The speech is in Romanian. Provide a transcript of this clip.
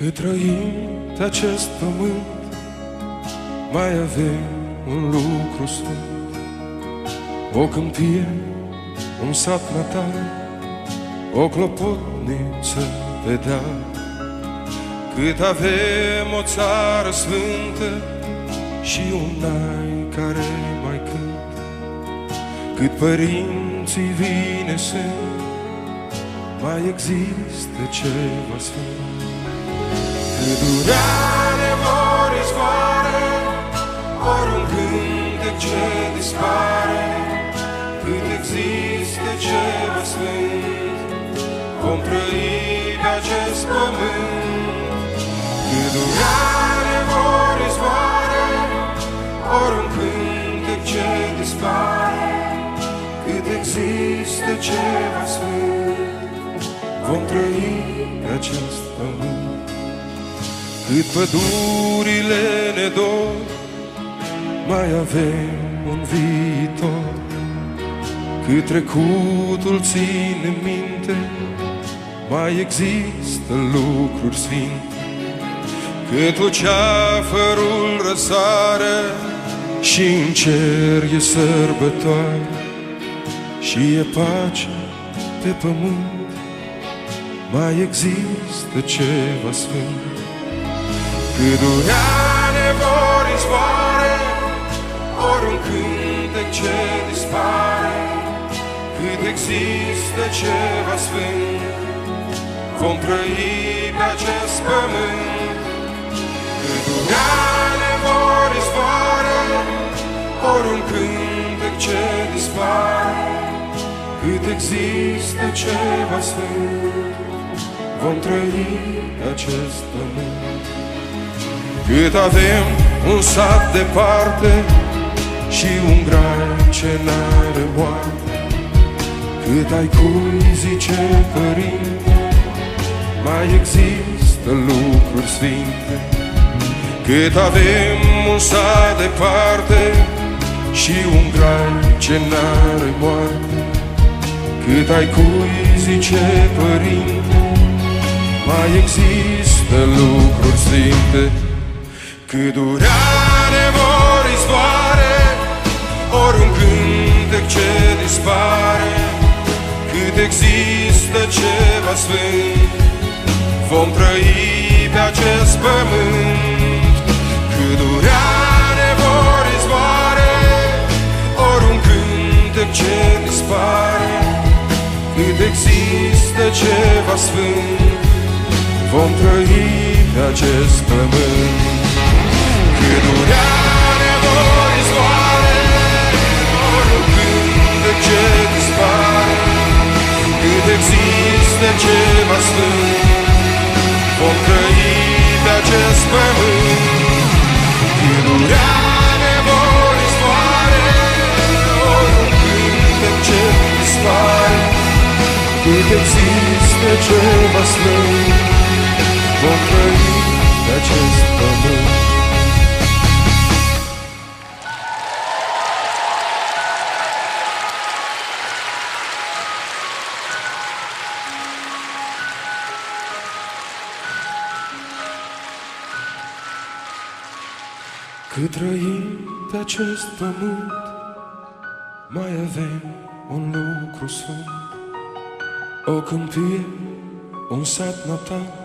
Cât trăim pe acest pământ, mai avem un lucru sfânt: o câmpie, un sat natal, o clopotniță pe deal. Cât avem o țară sfântă și un nai care mai cânt, cât părinții vine sunt, mai există ceva sfânt. Cât durea vor izvoare, ori un cântec ce dispare, cât există ceva sfânt, vom trăi pe acest pământ. Cât durea vor izvoare, ori un cântec ce dispare, cât există ceva sfânt, vom trăi pe acest pământ. Cât pădurile ne dor, mai avem un viitor. Cât trecutul ține minte, mai există lucruri sfinte. Cât luceafărul răsare și în cer e sărbătoare și e pace pe pământ, mai există ceva sfânt. Cât durea vor izvoare, ori un cântec ce dispare, cât există ceva sfânt, vom trăi pe acest pământ. Cât durea vor izvoare, ori un cântec ce dispare, cât există ceva sfânt, vom trăi pe acest pământ. Cât avem un sat departe și un grai ce n-are moarte, cât ai cui zice părinte, mai există lucruri sfinte. Cât avem un sat departe și un grai ce n-are moarte, cât ai cui zice părinte, mai există lucruri sfinte. Cât durea vor izvoare, ori un cântec ce dispare, cât există ceva sfânt, vom trăi pe acest pământ. Cât durea vor izvoare, ori un cântec ce dispare, cât există ceva sfânt, vom trăi pe acest pământ. Cât durea vor izvoare, ori un cântec ce dispare, cât există ceva sfânt, vom trăi pe acest pământ. Cât durea vor izvoare, ori un cântec ce dispare, cât există ceva sfânt, vom trăi pe acest pământ. Cât trăim pe acest pământ, mai avem un lucru sfânt: o câmpie, un sat natal,